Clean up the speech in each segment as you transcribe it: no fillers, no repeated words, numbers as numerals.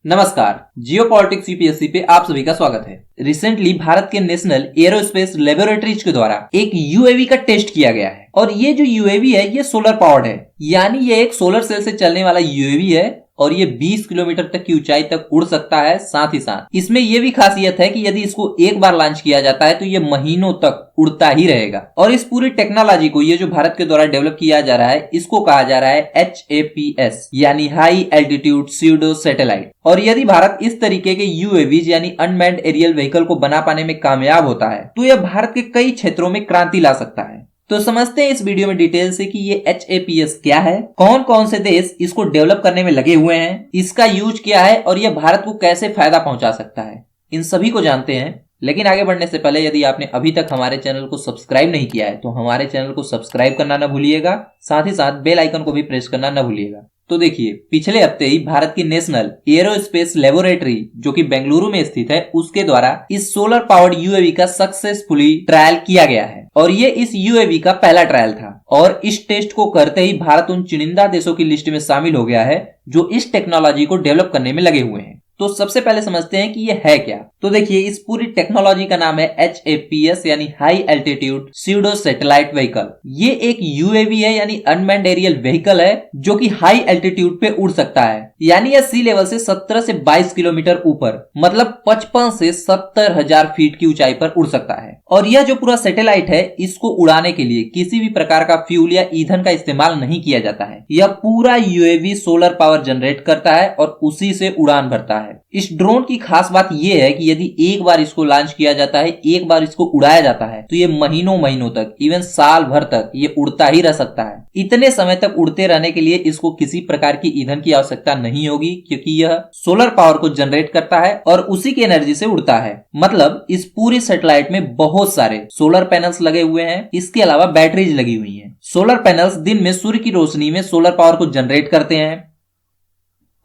नमस्कार, जियो politics UPSC पे आप सभी का स्वागत है। रिसेंटली भारत के नेशनल एरोस्पेस लेबोरेटरीज के द्वारा एक यूएवी का टेस्ट किया गया है और ये जो यूएवी है ये सोलर पावर्ड है, यानी ये एक सोलर सेल से चलने वाला यूएवी है और ये 20 किलोमीटर तक की ऊंचाई तक उड़ सकता है। साथ ही साथ इसमें यह भी खासियत है कि यदि इसको एक बार लॉन्च किया जाता है तो ये महीनों तक उड़ता ही रहेगा। और इस पूरी टेक्नोलॉजी को ये जो भारत के द्वारा डेवलप किया जा रहा है इसको कहा जा रहा है HAPS यानी हाई एल्टीट्यूड स्यूडो सैटेलाइट। और यदि भारत इस तरीके के यूएवीज यानी अनमैन्ड एरियल व्हीकल को बना पाने में कामयाब होता है तो यह भारत के कई क्षेत्रों में क्रांति ला सकता है। तो समझते हैं इस वीडियो में डिटेल से कि ये HAPS क्या है, कौन कौन से देश इसको डेवलप करने में लगे हुए हैं, इसका यूज क्या है और यह भारत को कैसे फायदा पहुंचा सकता है, इन सभी को जानते हैं। लेकिन आगे बढ़ने से पहले यदि आपने अभी तक हमारे चैनल को सब्सक्राइब नहीं किया है तो हमारे चैनल को सब्सक्राइब करना न भूलिएगा, साथ ही साथ बेल आइकन को भी प्रेस करना न भूलिएगा। तो देखिए, पिछले हफ्ते ही भारत की नेशनल एरोस्पेस लेबोरेटरी जो कि बेंगलुरु में स्थित है उसके द्वारा इस सोलर पावर्ड यूएवी का सक्सेसफुली ट्रायल किया गया है और ये इस यूएवी का पहला ट्रायल था। और इस टेस्ट को करते ही भारत उन चुनिंदा देशों की लिस्ट में शामिल हो गया है जो इस टेक्नोलॉजी को डेवलप करने में लगे हुए हैं। तो सबसे पहले समझते हैं कि ये है क्या। तो देखिए, इस पूरी टेक्नोलॉजी का नाम है HAPS यानी high altitude pseudo satellite vehicle. ये एक यूएवी है यानी अनमैन्ड एरियल व्हीकल है जो कि हाई एल्टीट्यूड पे उड़ सकता है, यानी यह सी लेवल से 17 से 22 किलोमीटर ऊपर मतलब 55 से 70 हजार फीट की ऊंचाई पर उड़ सकता है। और यह जो पूरा सैटेलाइट है इसको उड़ाने के लिए किसी भी प्रकार का फ्यूल या ईंधन का इस्तेमाल नहीं किया जाता है। यह पूरा यूएवी सोलर पावर जनरेट करता है और उसी से उड़ान भरता है। इस ड्रोन की खास बात यह है कि यदि एक बार इसको लॉन्च किया जाता है, एक बार इसको उड़ाया जाता है तो ये महीनों तक, इवन साल भर तक ये उड़ता ही रह सकता है। इतने समय तक उड़ते रहने के लिए इसको किसी प्रकार की ईंधन की आवश्यकता नहीं होगी क्योंकि यह सोलर पावर को जनरेट करता है और उसी की एनर्जी से उड़ता है। मतलब इस पूरी सैटेलाइट में बहुत सारे सोलर पैनल्स लगे हुए हैं, इसके अलावा बैटरीज लगी हुई हैं। सोलर पैनल्स दिन में सूर्य की रोशनी में सोलर पावर को जनरेट करते हैं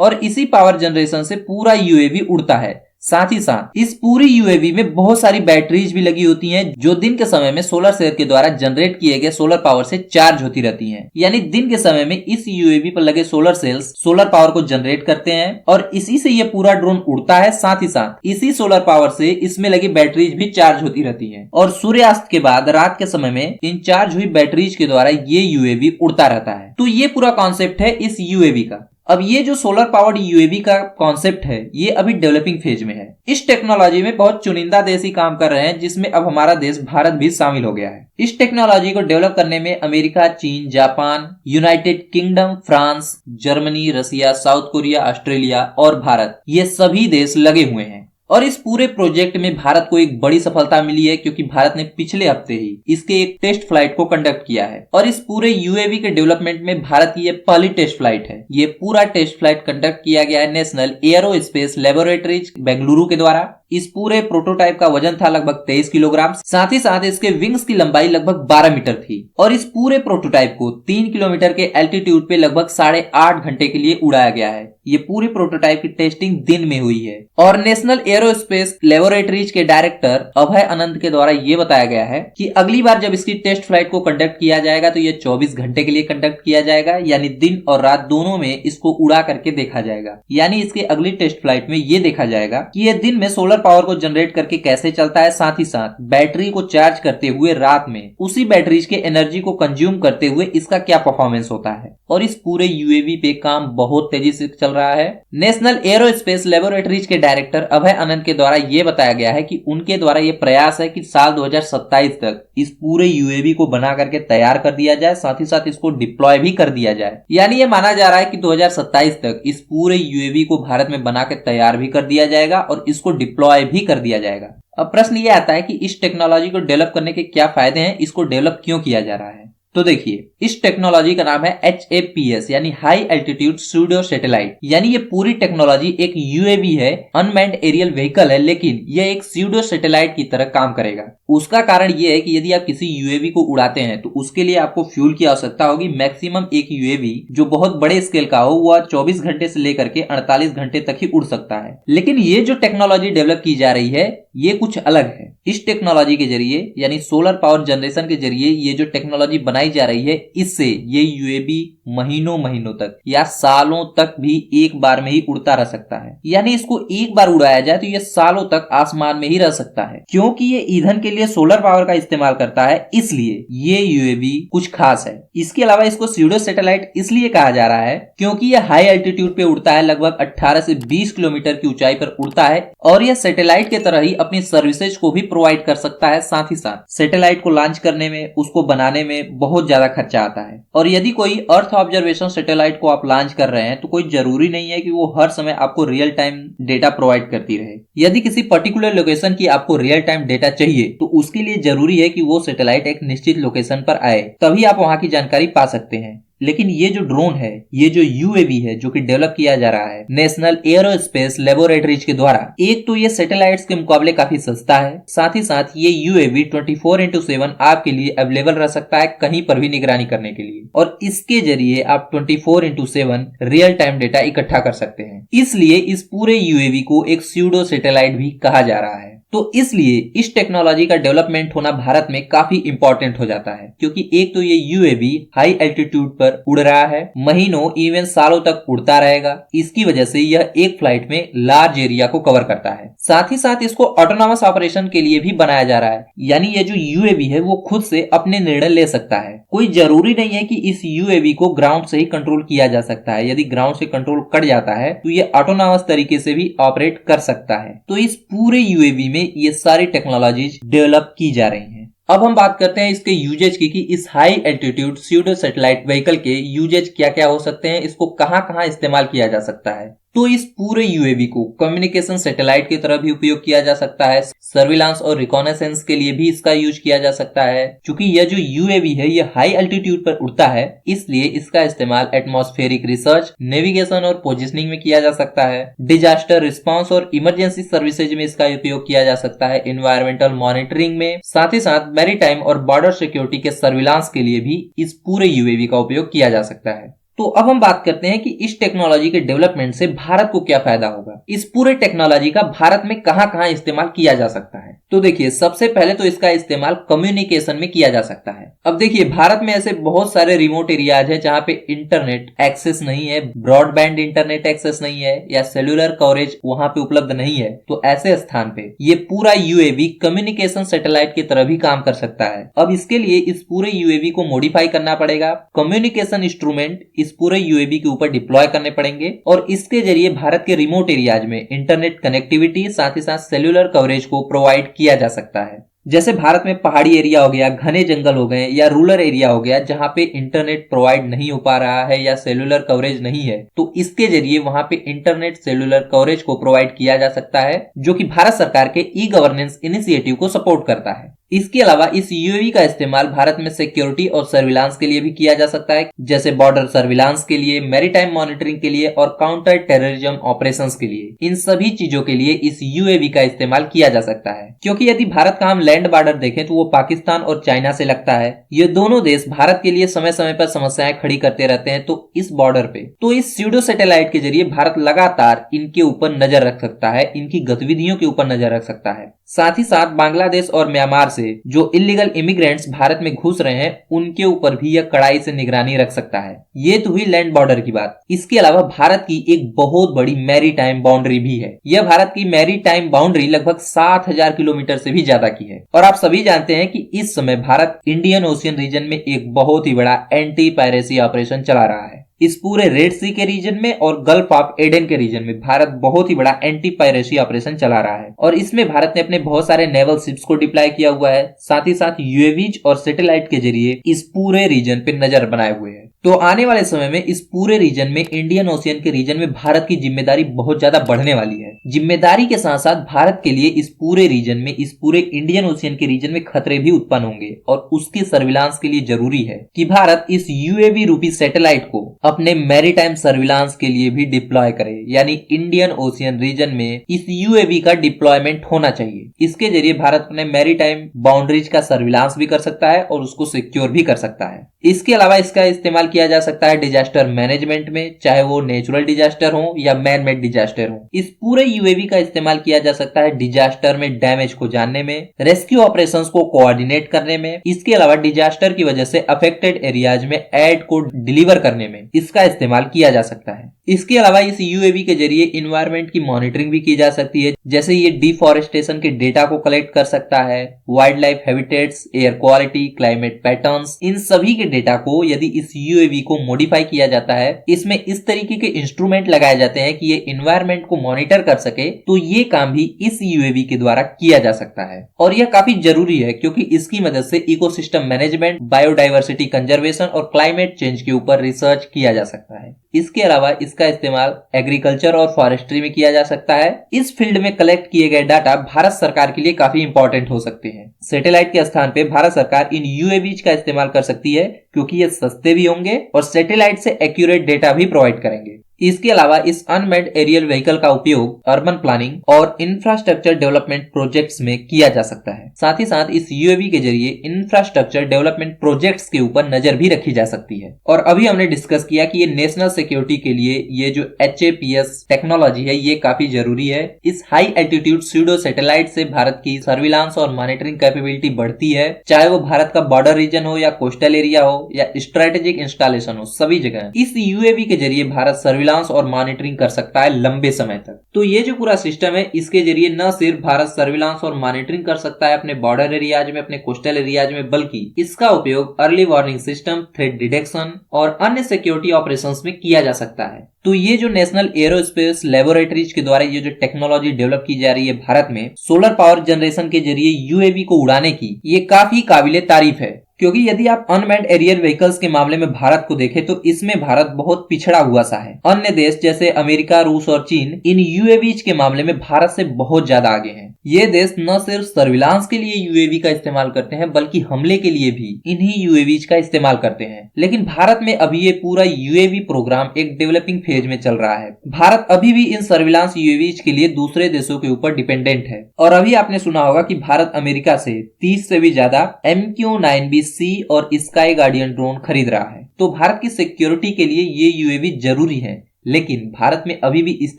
और इसी पावर जनरेशन से पूरा यूएवी उड़ता है। साथ ही साथ इस पूरी यूएवी में बहुत सारी बैटरीज भी लगी होती हैं जो दिन के समय में सोलर सेल के द्वारा जनरेट किए गए सोलर पावर से चार्ज होती रहती हैं। यानी दिन के समय में इस यूएवी पर लगे सोलर सेल्स सोलर पावर को जनरेट करते हैं और इसी से ये पूरा ड्रोन उड़ता है। साथ ही साथ इसी सोलर पावर से इसमें लगी बैटरीज भी चार्ज होती रहती है और सूर्यास्त के बाद रात के समय में इन चार्ज हुई बैटरीज के द्वारा ये यूएवी उड़ता रहता है। तो ये पूरा कॉन्सेप्ट है इस यूएवी का। अब ये जो सोलर पावर्ड यूएवी का कॉन्सेप्ट है ये अभी डेवलपिंग फेज में है। इस टेक्नोलॉजी में बहुत चुनिंदा देश ही काम कर रहे हैं जिसमें अब हमारा देश भारत भी शामिल हो गया है। इस टेक्नोलॉजी को डेवलप करने में अमेरिका, चीन, Japan, United Kingdom, France, Germany, Russia, South Korea, Australia और भारत ये सभी देश लगे हुए हैं। और इस पूरे प्रोजेक्ट में भारत को एक बड़ी सफलता मिली है क्योंकि भारत ने पिछले हफ्ते ही इसके एक टेस्ट फ्लाइट को कंडक्ट किया है और इस पूरे यूएवी के डेवलपमेंट में भारत की ये पहली टेस्ट फ्लाइट है। ये पूरा टेस्ट फ्लाइट कंडक्ट किया गया है नेशनल एरोस्पेस लेबोरेटरीज बेंगलुरु के द्वारा। इस पूरे प्रोटोटाइप का वजन था लगभग 23 किलोग्राम। साथ ही साथ इसके विंग्स की लंबाई लगभग 12 मीटर थी और इस पूरे प्रोटोटाइप को 3 किलोमीटर के एल्टीट्यूड पे लगभग 8.5 घंटे के लिए उड़ाया गया है। ये पूरी प्रोटोटाइप की टेस्टिंग दिन में हुई है और नेशनल एरोस्पेस लेबोरेटरीज के डायरेक्टर अभय आनंद के द्वारा ये बताया गया है कि अगली बार जब इसकी टेस्ट फ्लाइट को कंडक्ट किया जाएगा तो ये 24 घंटे के लिए कंडक्ट किया जाएगा, यानी दिन और रात दोनों में इसको उड़ा करके देखा जाएगा। यानी इसके अगली टेस्ट फ्लाइट में ये देखा जाएगा कि ये दिन में सोलर पावर को जनरेट करके कैसे चलता है, साथ ही साथ बैटरी को चार्ज करते हुए रात में उसी बैटरीज के एनर्जी को कंज्यूम करते हुए इसका क्या परफॉर्मेंस होता है। और इस पूरे यूएवी पे काम बहुत तेजी से चल रहा है। नेशनल एरोस्पेस लेबोरेटरीज के डायरेक्टर अभय आनंद के द्वारा ये बताया गया है कि उनके द्वारा ये प्रयास है कि साल 2027 तक इस पूरे यूएवी को बना करके तैयार कर दिया जाए, साथ ही साथ इसको डिप्लॉय भी कर दिया जाए। यानी ये माना जा रहा है कि 2027 तक इस पूरे यूएवी को भारत में बना के तैयार भी कर दिया जाएगा और इसको डिप्लॉय भी कर दिया जाएगा। अब प्रश्न ये आता है कि इस टेक्नोलॉजी को डेवलप करने के क्या फायदे हैं, इसको डेवलप क्यों किया जा रहा है। तो देखिए, इस टेक्नोलॉजी का नाम है HAPS यानी हाई एल्टीट्यूड स्यूडो सैटेलाइट। यानी ये पूरी टेक्नोलॉजी एक यूएवी है, अनमैन्ड एरियल व्हीकल है, लेकिन यह एक स्यूडो सैटेलाइट की तरह काम करेगा। उसका कारण यह है कि यदि आप किसी यूएवी को उड़ाते हैं तो उसके लिए आपको फ्यूल की आवश्यकता होगी। मैक्सिमम एक यूएवी जो बहुत बड़े स्केल का हो वह 24 घंटे से लेकर के 48 घंटे तक ही उड़ सकता है। लेकिन ये जो टेक्नोलॉजी डेवलप की जा रही है ये कुछ अलग है। इस टेक्नोलॉजी के जरिए यानी सोलर पावर जनरेशन के जरिए ये जो टेक्नोलॉजी बनाई जा रही है, इससे ये यूएवी महीनों तक या सालों तक भी एक बार में ही उड़ता रह सकता है। यानी इसको एक बार उड़ाया जाए तो ये सालों तक आसमान में ही रह सकता है। क्योंकि ये ईंधन के लिए सोलर पावर का इस्तेमाल करता है, इसलिए ये यूएवी कुछ खास है। इसके अलावा इसको स्यूडो सैटेलाइट इसलिए कहा जा रहा है क्योंकि यह हाई एल्टीट्यूड पे उड़ता है, लगभग 18 से 20 किलोमीटर की ऊंचाई पर उड़ता है और यह सैटेलाइट के तरह ही अपनी सर्विसेज को भी प्रोवाइड कर सकता है। साथ ही साथ सैटेलाइट को लॉन्च करने में, उसको बनाने में बहुत ज्यादा खर्चा आता है। और यदि कोई अर्थ ऑब्जर्वेशन सैटेलाइट को आप लॉन्च कर रहे हैं तो कोई जरूरी नहीं है कि वो हर समय आपको रियल टाइम डेटा प्रोवाइड करती रहे। यदि किसी पर्टिकुलर लोकेशन की आपको रियल टाइम डेटा चाहिए तो उसके लिए जरूरी है कि वो सैटेलाइट एक निश्चित लोकेशन पर आए, तभी आप वहां की जानकारी पा सकते हैं। लेकिन ये जो ड्रोन है, ये जो यूएवी है जो कि डेवलप किया जा रहा है नेशनल एयरोस्पेस लेबोरेटरीज के द्वारा, एक तो ये सैटेलाइट्स के मुकाबले काफी सस्ता है, साथ ही साथ ये यूएवी 24/7 आपके लिए अवेलेबल रह सकता है कहीं पर भी निगरानी करने के लिए, और इसके जरिए आप 24/7 रियल टाइम डेटा इकट्ठा कर सकते हैं। इसलिए इस पूरे यूएवी को एक स्यूडो सैटेलाइट भी कहा जा रहा है। तो इसलिए इस टेक्नोलॉजी का डेवलपमेंट होना भारत में काफी इंपॉर्टेंट हो जाता है, क्योंकि एक तो ये यूएवी हाई एल्टीट्यूड पर उड़ रहा है, महीनों इवन सालों तक उड़ता रहेगा। इसकी वजह से यह एक फ्लाइट में लार्ज एरिया को कवर करता है। साथ ही साथ इसको ऑटोनॉमस ऑपरेशन के लिए भी बनाया जा रहा है, यानी ये जो यूएवी है वो खुद से अपने निर्णय ले सकता है। कोई जरूरी नहीं है कि इस यूएवी को ग्राउंड से ही कंट्रोल किया जा सकता है। यदि ग्राउंड से कंट्रोल कट जाता है तो ये ऑटोनॉमस तरीके से भी ऑपरेट कर सकता है। तो इस पूरे यूएवी में ये सारी टेक्नोलॉजीज डेवलप की जा रही हैं। अब हम बात करते हैं इसके यूजेज की, कि इस high altitude pseudo satellite vehicle के यूजेज क्या क्या हो सकते हैं, इसको कहां कहां इस्तेमाल किया जा सकता है। तो इस पूरे यूएवी को कम्युनिकेशन सैटेलाइट की तरह भी उपयोग किया जा सकता है, सर्विलांस और रिकॉनेसेंस के लिए भी इसका यूज किया जा सकता है। क्योंकि यह जो यूएवी है ये हाई एल्टीट्यूड पर उड़ता है, इसलिए इसका इस्तेमाल एटमॉस्फेरिक रिसर्च, नेविगेशन और पोजिशनिंग में किया जा सकता है। डिजास्टर रिस्पांस और इमरजेंसी सर्विसेज में इसका उपयोग किया जा सकता है, एनवायरमेंटल मॉनिटरिंग में, साथ ही साथ मैरीटाइम और बॉर्डर सिक्योरिटी के सर्विलांस के लिए भी इस पूरे यूएवी का उपयोग किया जा सकता है। तो अब हम बात करते हैं कि इस टेक्नोलॉजी के डेवलपमेंट से भारत को क्या फायदा होगा। इस पूरे टेक्नोलॉजी का भारत में कहां कहां इस्तेमाल किया जा सकता है। तो देखिए, सबसे पहले तो इसका इस्तेमाल कम्युनिकेशन में किया जा सकता है। अब देखिए, भारत में ऐसे बहुत सारे रिमोट एरियाज है जहां पे इंटरनेट एक्सेस नहीं है, ब्रॉडबैंड इंटरनेट एक्सेस नहीं है, या सेलुलर कवरेज वहां पे उपलब्ध नहीं है। तो ऐसे स्थान पे ये पूरा यूएवी कम्युनिकेशन सैटेलाइट की तरह भी काम कर सकता है। अब इसके लिए इस पूरे यूएवी को मॉडिफाई करना पड़ेगा, कम्युनिकेशन इंस्ट्रूमेंट इस पूरे यूएवी के ऊपर डिप्लॉय करने पड़ेंगे, और इसके जरिए भारत के रिमोट एरियाज में इंटरनेट कनेक्टिविटी साथ ही साथ सेल्युलर कवरेज को प्रोवाइड किया जा सकता है। जैसे भारत में पहाड़ी एरिया हो गया, घने जंगल हो गए, या रूरल एरिया हो गया जहां पे इंटरनेट प्रोवाइड नहीं हो पा रहा है या सेलुलर कवरेज नहीं है, तो इसके जरिए वहां पे इंटरनेट सेलुलर कवरेज को प्रोवाइड किया जा सकता है, जो कि भारत सरकार के ई गवर्नेंस इनिशिएटिव को सपोर्ट करता है। इसके अलावा इस यूएवी का इस्तेमाल भारत में सिक्योरिटी और सर्विलांस के लिए भी किया जा सकता है, जैसे बॉर्डर सर्विलांस के लिए, मैरीटाइम मॉनिटरिंग के लिए और काउंटर टेररिज्म ऑपरेशंस के लिए। इन सभी चीजों के लिए इस यूएवी का इस्तेमाल किया जा सकता है। क्योंकि यदि भारत का हम लैंड बॉर्डर देखें तो वो पाकिस्तान और चाइना से लगता है। ये दोनों देश भारत के लिए समय समय पर समस्याएं खड़ी करते रहते हैं, तो इस बॉर्डर पे तो इस स्यूडो सैटेलाइट के जरिए भारत लगातार इनके ऊपर नजर रख सकता है, इनकी गतिविधियों के ऊपर नजर रख सकता है। साथ ही साथ बांग्लादेश और म्यांमार से जो इलीगल इमिग्रेंट्स भारत में घुस रहे हैं उनके ऊपर भी यह कड़ाई से निगरानी रख सकता है। ये तो हुई लैंड बॉर्डर की बात। इसके अलावा भारत की एक बहुत बड़ी मैरीटाइम बाउंड्री भी है। यह भारत की मैरीटाइम बाउंड्री लगभग 7000 किलोमीटर से भी ज्यादा की है। और आप सभी जानते हैं कि इस समय भारत इंडियन ओशियन रीजन में एक बहुत ही बड़ा एंटी पायरेसी ऑपरेशन चला रहा है। इस पूरे रेड सी के रीजन में और गल्फ ऑफ एडन के रीजन में भारत बहुत ही बड़ा एंटी पायरेसी ऑपरेशन चला रहा है, और इसमें भारत ने अपने बहुत सारे नेवल शिप्स को डिप्लॉय किया हुआ है। साथ ही साथ यूएवीज और सैटेलाइट के जरिए इस पूरे रीजन पे नजर बनाए हुए हैं। तो आने वाले समय में इस पूरे रीजन में, इंडियन ओशियन के रीजन में भारत की जिम्मेदारी बहुत ज्यादा बढ़ने वाली है। जिम्मेदारी के साथ साथ भारत के लिए इस पूरे रीजन में, इस पूरे इंडियन ओशियन के रीजन में खतरे भी उत्पन्न होंगे, और उसके सर्विलांस के लिए जरूरी है कि भारत इस यूएवी रूपी सैटेलाइट को अपने मैरीटाइम सर्विलांस के लिए भी डिप्लॉय करे। यानी इंडियन ओशियन रीजन में इस यूएवी का डिप्लॉयमेंट होना चाहिए। इसके जरिए भारत अपने मैरीटाइम बाउंड्रीज का सर्विलांस भी कर सकता है और उसको सिक्योर भी कर सकता है। इसके अलावा इसका इस्तेमाल किया जा सकता है डिजास्टर मैनेजमेंट में, चाहे वो नेचुरल डिजास्टर हो या मैन मेड डिजास्टर हो। इस पूरे यूएवी का इस्तेमाल किया जा सकता है डिजास्टर में डैमेज को जानने में, रेस्क्यू ऑपरेशंस को कोऑर्डिनेट करने में। इसके अलावा डिजास्टर की वजह से अफेक्टेड एरियाज में एड को डिलीवर करने में इसका इस्तेमाल किया जा सकता है। इसके अलावा इस यूएवी के जरिए इन्वायरमेंट की मॉनिटरिंग भी की जा सकती है, जैसे ये डिफॉरेस्टेशन के डेटा को कलेक्ट कर सकता है, wildlife habitats, air quality, climate patterns, इन सभी के डेटा को यदि इस यूएवी को मॉडिफाई किया जाता है, इसमें इस तरीके के इंस्ट्रूमेंट लगाए जाते हैं कि ये इन्वायरमेंट को मॉनिटर कर सके, तो ये काम भी इस यूएवी के द्वारा किया जा सकता है। और यह काफी जरूरी है क्योंकि इसकी मदद से इकोसिस्टम मैनेजमेंट, बायोडाइवर्सिटी कंजर्वेशन और क्लाइमेट चेंज के ऊपर रिसर्च किया जा सकता है। इसके अलावा इसका इस्तेमाल एग्रीकल्चर और फॉरेस्ट्री में किया जा सकता है। इस फील्ड में कलेक्ट किए गए डाटा भारत सरकार के लिए काफी इंपॉर्टेंट हो सकते हैं। सैटेलाइट के स्थान पे भारत सरकार इन यूएवीज का इस्तेमाल कर सकती है क्योंकि ये सस्ते भी होंगे और सैटेलाइट से एक्यूरेट डेटा भी प्रोवाइड करेंगे। इसके अलावा इस अनमैन्ड एरियल व्हीकल का उपयोग अर्बन प्लानिंग और इंफ्रास्ट्रक्चर डेवलपमेंट प्रोजेक्ट्स में किया जा सकता है। साथ ही साथ इस यूएवी के जरिए इंफ्रास्ट्रक्चर डेवलपमेंट प्रोजेक्ट्स के ऊपर नजर भी रखी जा सकती है। और अभी हमने डिस्कस किया कि ये नेशनल सिक्योरिटी के लिए ये जो HAPS टेक्नोलॉजी है ये काफी जरूरी है। इस हाई एल्टीट्यूड स्यूडो सैटेलाइट से भारत की सर्विलांस और मॉनिटरिंग कैपेबिलिटी बढ़ती है, चाहे वो भारत का बॉर्डर रीजन हो या कोस्टल एरिया हो या स्ट्रेटेजिक इंस्टॉलेशन हो, सभी जगह इस यूएवी के जरिए भारत सर्विलांस और मॉनिटरिंग कर सकता है लंबे समय तक। तो ये जो पूरा सिस्टम है इसके जरिए न सिर्फ भारत सर्विलांस और मॉनिटरिंग कर सकता है अपने बॉर्डर एरियाज में, अपने कोस्टल एरियाज में, बल्कि इसका उपयोग early warning system, threat detection और अन्य सिक्योरिटी ऑपरेशंस में किया जा सकता है। तो ये जो नेशनल एरोस्पेस लेबोरेटरीज के द्वारा ये जो टेक्नोलॉजी डेवलप की जा रही है भारत में सोलर पावर जनरेशन के जरिए यूएवी को उड़ाने की, ये काफी काबिले तारीफ है। क्योंकि यदि आप अनमैन्ड एरियल व्हीकल्स के मामले में भारत को देखें तो इसमें भारत बहुत पिछड़ा हुआ सा है। अन्य देश जैसे अमेरिका, रूस और चीन इन यूएवीज के मामले में भारत से बहुत ज्यादा आगे हैं। ये देश न सिर्फ सर्विलांस के लिए यूएवी का इस्तेमाल करते हैं बल्कि हमले के लिए भी इन्हीं यूएवीज का इस्तेमाल करते हैं। लेकिन भारत में अभी ये पूरा यूएवी प्रोग्राम एक डेवलपिंग फेज में चल रहा है। भारत अभी भी इन सर्विलांस यूएवीज के लिए दूसरे देशों के ऊपर डिपेंडेंट है। और अभी आपने सुना होगा कि भारत अमेरिका से 30 से भी ज्यादा MQ-9B और स्काई गार्डियन ड्रोन खरीद रहा है। तो भारत की सिक्योरिटी के लिए ये यूएवी जरूरी है, लेकिन भारत में अभी भी इस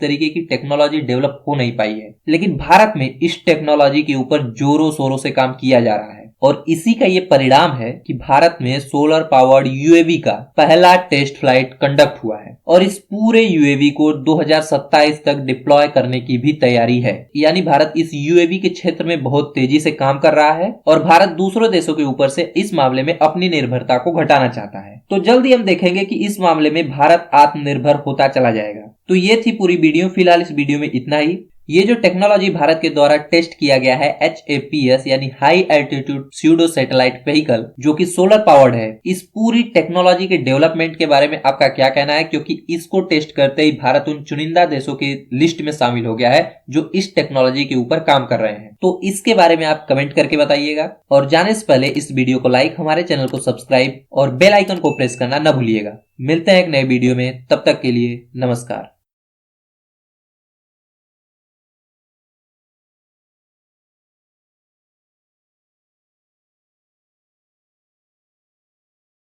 तरीके की टेक्नोलॉजी डेवलप हो नहीं पाई है। लेकिन भारत में इस टेक्नोलॉजी के ऊपर जोरों शोरों से काम किया जा रहा है और इसी का ये परिणाम है कि भारत में सोलर पावर्ड यूएवी का पहला टेस्ट फ्लाइट कंडक्ट हुआ है और इस पूरे यूएवी को 2027 तक डिप्लॉय करने की भी तैयारी है। यानी भारत इस यूएवी के क्षेत्र में बहुत तेजी से काम कर रहा है और भारत दूसरों देशों के ऊपर से इस मामले में अपनी निर्भरता को घटाना चाहता है। तो जल्दी हम देखेंगे कि इस मामले में भारत आत्मनिर्भर होता चला जाएगा। तो ये थी पूरी वीडियो। फिलहाल इस वीडियो में इतना ही। ये जो टेक्नोलॉजी भारत के द्वारा टेस्ट किया गया है HAPS यानी high altitude pseudo satellite vehicle जो कि सोलर पावर्ड है, इस पूरी टेक्नोलॉजी के डेवलपमेंट के बारे में आपका क्या कहना है? क्योंकि इसको टेस्ट करते ही भारत उन चुनिंदा देशों के लिस्ट में शामिल हो गया है जो इस टेक्नोलॉजी के ऊपर काम कर रहे हैं। तो इसके बारे में आप कमेंट करके बताइएगा और जाने से पहले इस वीडियो को लाइक, हमारे चैनल को सब्सक्राइब और बेल आइकन को प्रेस करना न भूलिएगा। मिलते हैं एक नए वीडियो में, तब तक के लिए नमस्कार।